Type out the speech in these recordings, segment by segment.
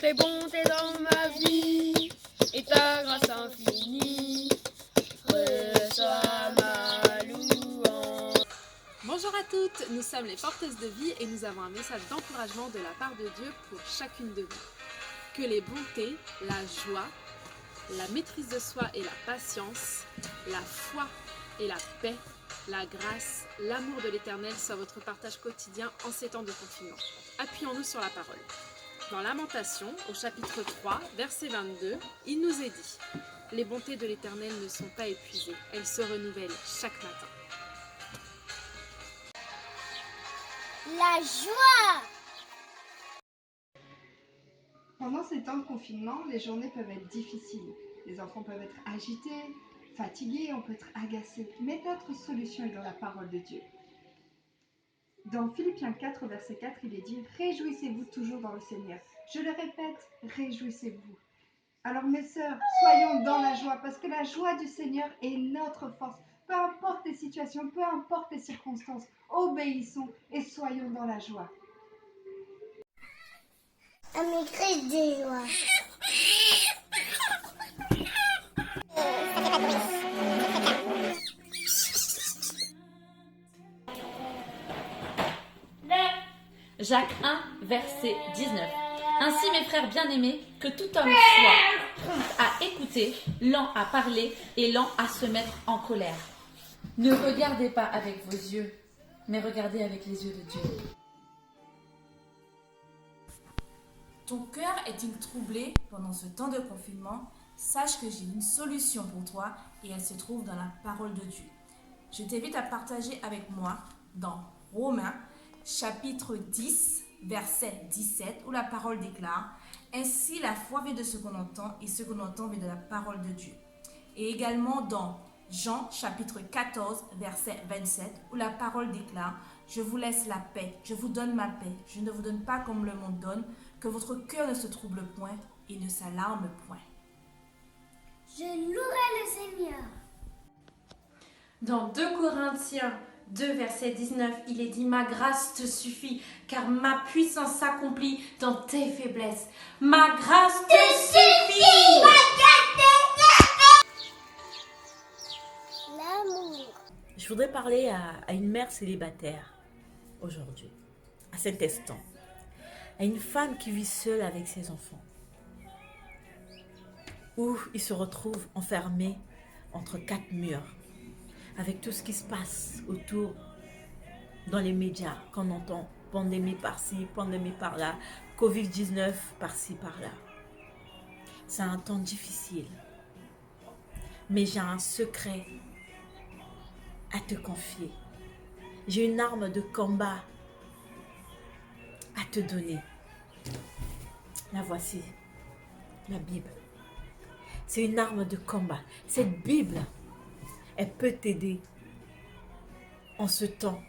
tes bontés dans ma vie et ta grâce infinie. Reçois ma louange. Bonjour à toutes, nous sommes les porteuses de vie et nous avons un message d'encouragement de la part de Dieu pour chacune de vous. Que les bontés, la joie, la maîtrise de soi et la patience, la foi et la paix, la grâce, l'amour de l'Éternel soient votre partage quotidien en ces temps de confinement. Appuyons-nous sur la parole. Dans Lamentation, au chapitre 3, verset 22, il nous est dit « Les bontés de l'Éternel ne sont pas épuisées, elles se renouvellent chaque matin. » La joie! Pendant ces temps de confinement, les journées peuvent être difficiles. Les enfants peuvent être agités, fatigués, on peut être agacé. Mais notre solution est dans la parole de Dieu. Dans Philippiens 4, verset 4, il est dit « Réjouissez-vous toujours dans le Seigneur ». Je le répète, réjouissez-vous. Alors mes sœurs, soyons dans la joie, parce que la joie du Seigneur est notre force. Peu importe les situations, peu importe les circonstances, obéissons et soyons dans la joie. Un cri de joie. Jacques 1, verset 19. Ainsi, mes frères bien-aimés, que tout homme soit prompt à écouter, lent à parler et lent à se mettre en colère. Ne regardez pas avec vos yeux, mais regardez avec les yeux de Dieu. Ton cœur est-il troublé pendant ce temps de confinement? Sache que j'ai une solution pour toi et elle se trouve dans la parole de Dieu. Je t'invite à partager avec moi dans Romains chapitre 10, verset 17, où la parole déclare « Ainsi la foi vient de ce qu'on entend et ce qu'on entend vient de la parole de Dieu. » Et également dans Jean chapitre 14, verset 27, où la parole déclare « Je vous laisse la paix, je vous donne ma paix, je ne vous donne pas comme le monde donne, que votre cœur ne se trouble point et ne s'alarme point. » Je louerai le Seigneur. Dans 2 Corinthiens 2, verset 19, il est dit « Ma grâce te suffit, car ma puissance s'accomplit dans tes faiblesses. Ma grâce te suffit !» L'amour. Je voudrais parler à une mère célibataire aujourd'hui, à cet instant, à une femme qui vit seule avec ses enfants, où ils se retrouvent enfermés entre 4 murs, avec tout ce qui se passe autour dans les médias, qu'on entend pandémie par-ci, pandémie par-là, Covid-19 par-ci, par-là. C'est un temps difficile, mais j'ai un secret à te confier. J'ai une arme de combat à te donner. La voici, la Bible. C'est une arme de combat. Cette Bible, elle peut t'aider en ce temps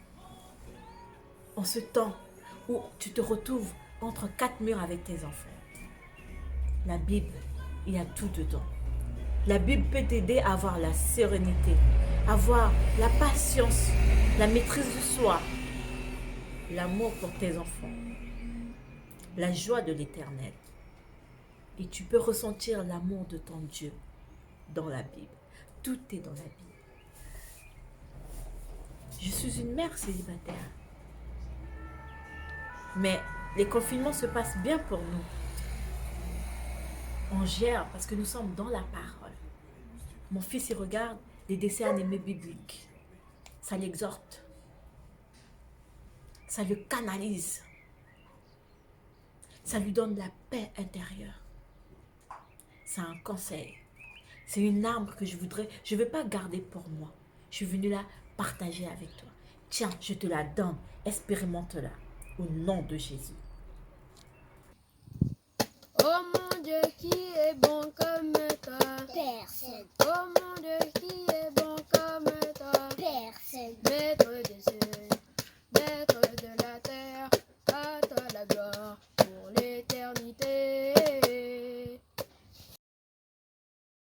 où tu te retrouves entre 4 murs avec tes enfants. La Bible, il y a tout dedans. La Bible peut t'aider à avoir la sérénité, avoir la patience, la maîtrise de soi, l'amour pour tes enfants, la joie de l'Éternel. Et tu peux ressentir l'amour de ton Dieu dans la Bible. Tout est dans la Bible. Je suis une mère célibataire. Mais les confinements se passent bien pour nous. On gère parce que nous sommes dans la parole. Mon fils, il regarde des dessins animés bibliques. Ça l'exhorte. Ça le canalise. Ça lui donne la paix intérieure. C'est un conseil. C'est une arme que je ne vais pas garder pour moi. Je suis venue là partager avec toi. Tiens, je te la donne. Expérimente-la. Au nom de Jésus. Oh mon Dieu qui est bon comme toi. Personne. Oh mon Dieu qui est bon.